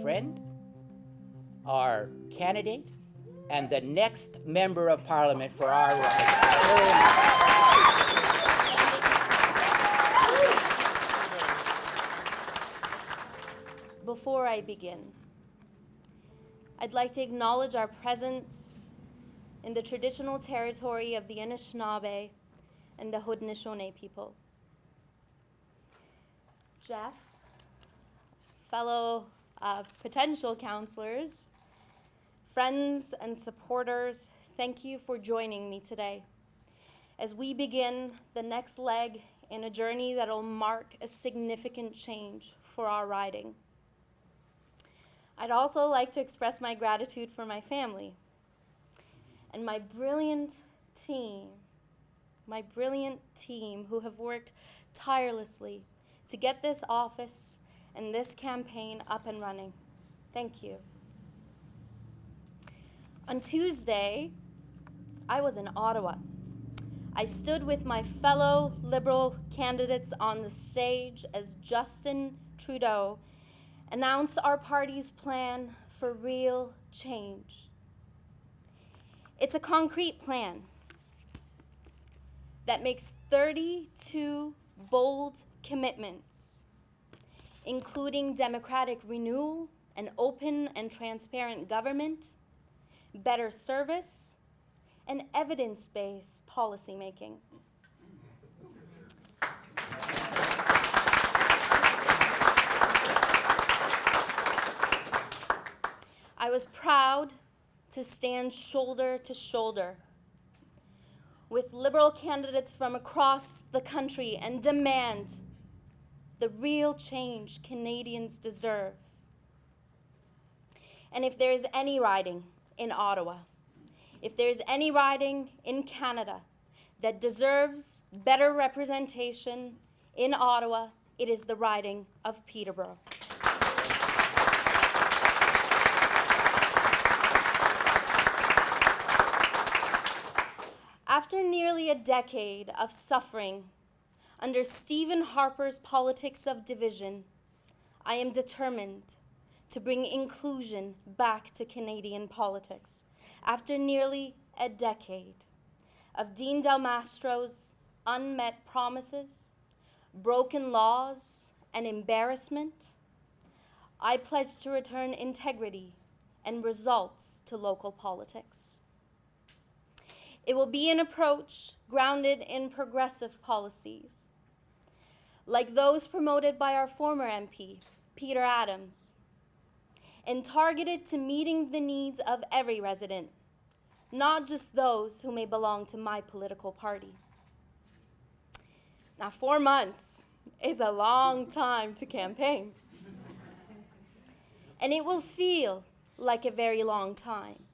friend, our candidate, and the next Member of Parliament for our riding. Before I begin, I'd like to acknowledge our presence in the traditional territory of the Anishinaabe and the Haudenosaunee people. Jeff, fellow potential counselors, friends and supporters, thank you for joining me today as we begin the next leg in a journey that will mark a significant change for our riding. I'd also like to express my gratitude for my family and my brilliant team who have worked tirelessly to get this office and this campaign up and running. Thank you. On Tuesday, I was in Ottawa. I stood with my fellow Liberal candidates on the stage as Justin Trudeau announced our party's plan for real change. It's a concrete plan that makes 32 bold commitments, including democratic renewal, an open and transparent government, better service, and evidence-based policymaking. I was proud to stand shoulder to shoulder with Liberal candidates from across the country and demand the real change Canadians deserve. And if there is any riding in Ottawa, if there is any riding in Canada that deserves better representation in Ottawa, it is the riding of Peterborough. After nearly a decade of suffering under Stephen Harper's politics of division, I am determined to bring inclusion back to Canadian politics. After nearly a decade of Dean Del Mastro's unmet promises, broken laws, and embarrassment, I pledge to return integrity and results to local politics. It will be an approach grounded in progressive policies, like those promoted by our former MP, Peter Adams, and targeted to meeting the needs of every resident, not just those who may belong to my political party. Now, 4 months is a long time to campaign, and it will feel like a very long time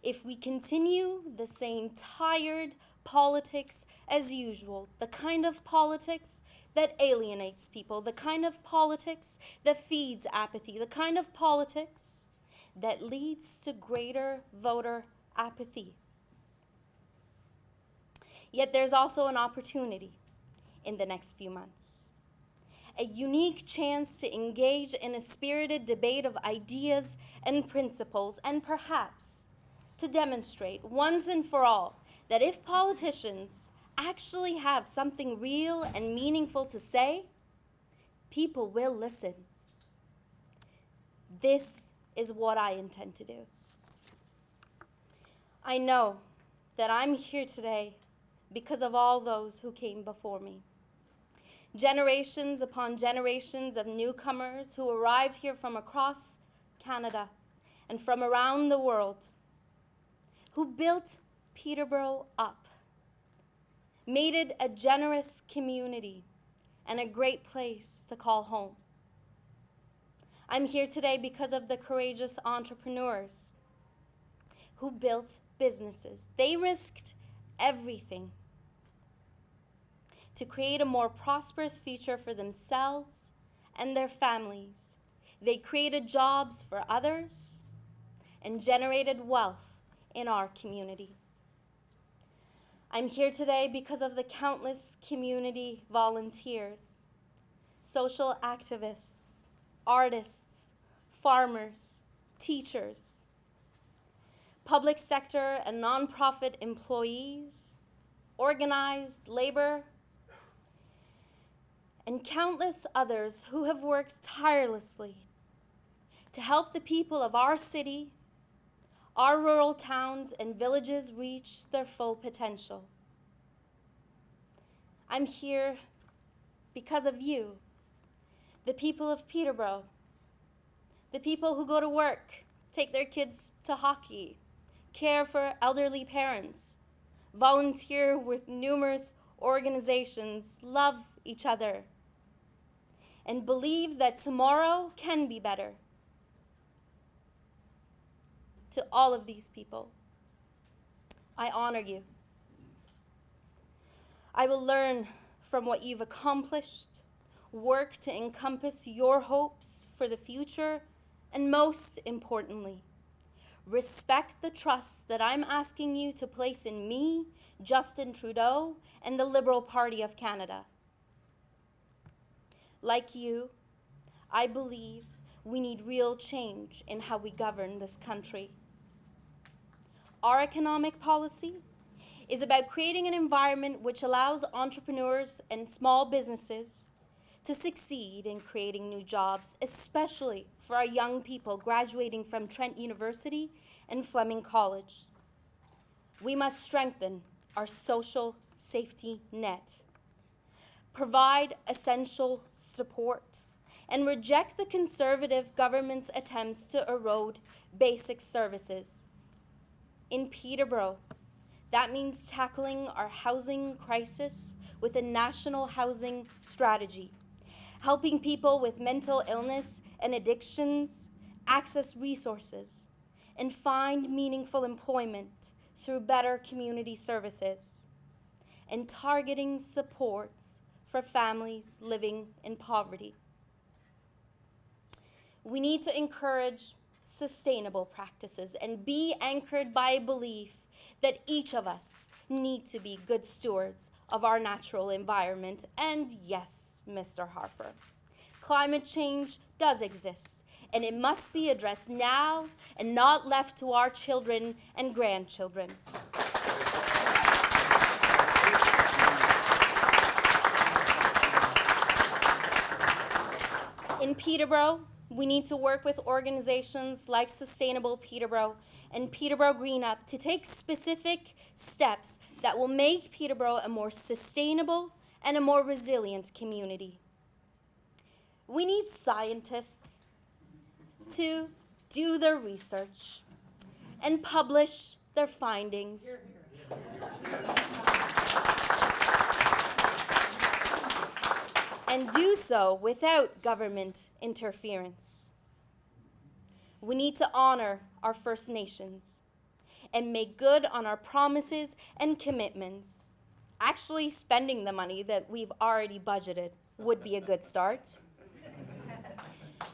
if we continue the same tired politics as usual, the kind of politics that alienates people, the kind of politics that feeds apathy, the kind of politics that leads to greater voter apathy. Yet there's also an opportunity in the next few months, a unique chance to engage in a spirited debate of ideas and principles, and perhaps to demonstrate once and for all that if politicians actually have something real and meaningful to say, people will listen. This is what I intend to do. I know that I'm here today because of all those who came before me. Generations upon generations of newcomers who arrived here from across Canada and from around the world, who built Peterborough up, made it a generous community and a great place to call home. I'm here today because of the courageous entrepreneurs who built businesses. They risked everything to create a more prosperous future for themselves and their families. They created jobs for others and generated wealth in our community. I'm here today because of the countless community volunteers, social activists, artists, farmers, teachers, public sector and nonprofit employees, organized labor, and countless others who have worked tirelessly to help the people of our city, our rural towns and villages reach their full potential. I'm here because of you, the people of Peterborough, the people who go to work, take their kids to hockey, care for elderly parents, volunteer with numerous organizations, love each other, and believe that tomorrow can be better. To all of these people, I honor you. I will learn from what you've accomplished, work to encompass your hopes for the future, and most importantly, respect the trust that I'm asking you to place in me, Justin Trudeau, and the Liberal Party of Canada. Like you, I believe we need real change in how we govern this country. Our economic policy is about creating an environment which allows entrepreneurs and small businesses to succeed in creating new jobs, especially for our young people graduating from Trent University and Fleming College. We must strengthen our social safety net, provide essential support, and reject the Conservative government's attempts to erode basic services. In Peterborough, that means tackling our housing crisis with a national housing strategy, helping people with mental illness and addictions access resources and find meaningful employment through better community services, and targeting supports for families living in poverty. We need to encourage sustainable practices and be anchored by a belief that each of us need to be good stewards of our natural environment. And yes, Mr. Harper, climate change does exist, and it must be addressed now and not left to our children and grandchildren. In Peterborough, we need to work with organizations like Sustainable Peterborough and Peterborough Green Up to take specific steps that will make Peterborough a more sustainable and a more resilient community. We need scientists to do their research and publish their findings. And do so without government interference. We need to honor our First Nations and make good on our promises and commitments. Actually, spending the money that we've already budgeted would be a good start.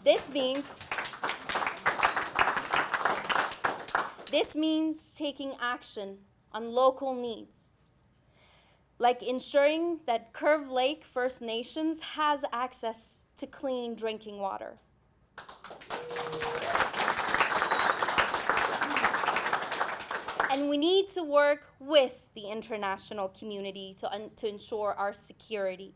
This means taking action on local needs, like ensuring that Curve Lake First Nations has access to clean drinking water. And we need to work with the international community to ensure our security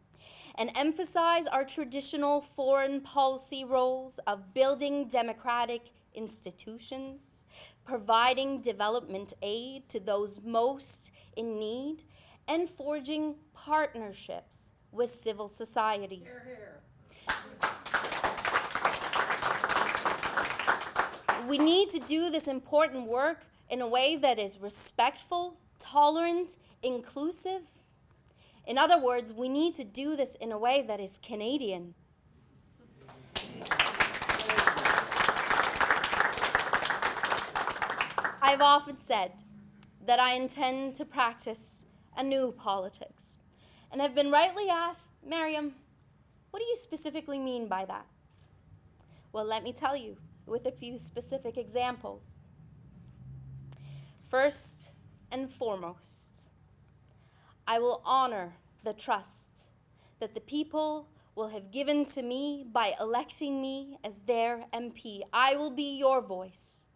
and emphasize our traditional foreign policy roles of building democratic institutions, providing development aid to those most in need, and forging partnerships with civil society. Hear, hear. We need to do this important work in a way that is respectful, tolerant, inclusive. In other words, we need to do this in a way that is Canadian. I've often said that I intend to practice a new politics, and have been rightly asked, Miriam, what do you specifically mean by that? Well, let me tell you with a few specific examples. First and foremost, I will honor the trust that the people will have given to me by electing me as their MP. I will be your voice,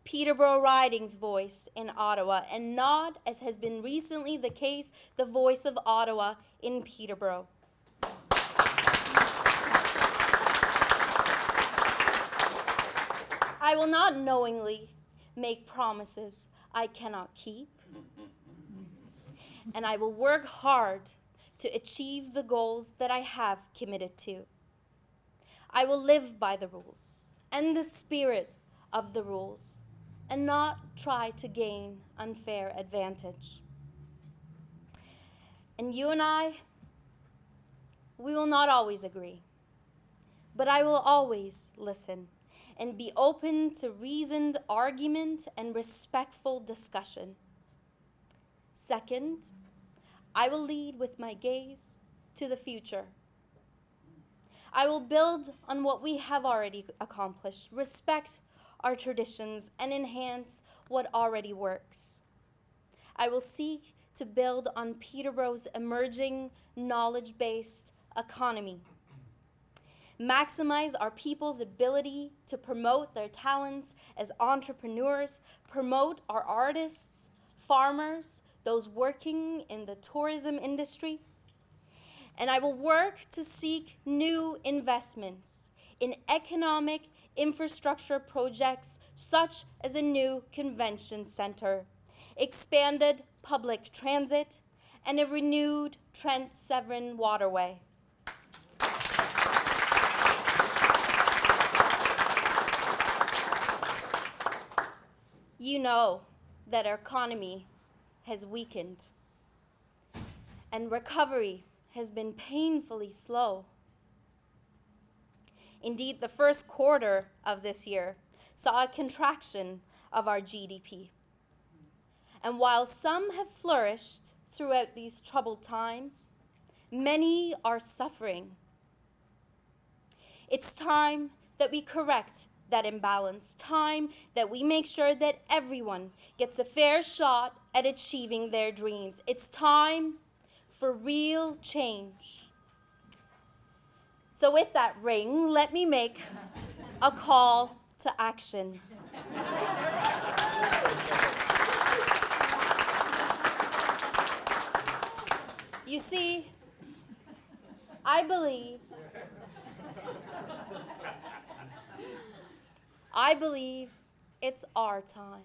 Peterborough Riding's voice in Ottawa, and not, as has been recently the case, the voice of Ottawa in Peterborough. I will not knowingly make promises I cannot keep, and I will work hard to achieve the goals that I have committed to. I will live by the rules and the spirit of the rules and not try to gain unfair advantage. And you and I, we will not always agree, but I will always listen and be open to reasoned argument and respectful discussion. Second, I will lead with my gaze to the future. I will build on what we have already accomplished, respect our traditions, and enhance what already works. I will seek to build on Peterborough's emerging knowledge-based economy, maximize our people's ability to promote their talents as entrepreneurs, promote our artists, farmers, those working in the tourism industry, and I will work to seek new investments in economic infrastructure projects such as a new convention center, expanded public transit, and a renewed Trent-Severn waterway. You know that our economy has weakened, and recovery has been painfully slow. Indeed, the first quarter of this year saw a contraction of our GDP. And while some have flourished throughout these troubled times, many are suffering. It's time that we correct that imbalance, time that we make sure that everyone gets a fair shot at achieving their dreams. It's time for real change. So with that ring, let me make a call to action. You see, I believe it's our time.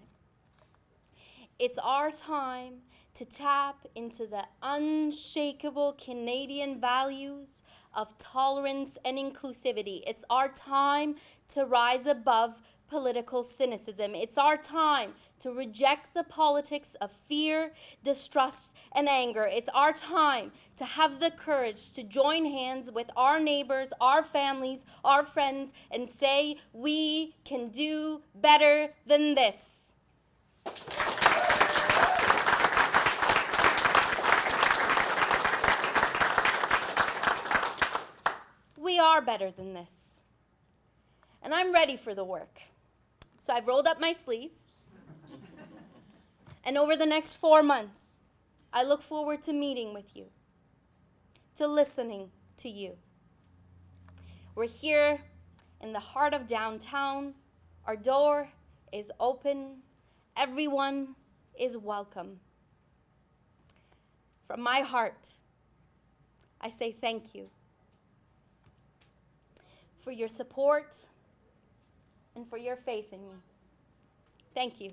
It's our time to tap into the unshakable Canadian values of tolerance and inclusivity. It's our time to rise above political cynicism. It's our time to reject the politics of fear, distrust, and anger. It's our time to have the courage to join hands with our neighbors, our families, our friends, and say, we can do better than this. We are better than this. And I'm ready for the work. So I've rolled up my sleeves. And over the next 4 months, I look forward to meeting with you, to listening to you. We're here in the heart of downtown. Our door is open. Everyone is welcome. From my heart, I say thank you for your support and for your faith in me. Thank you.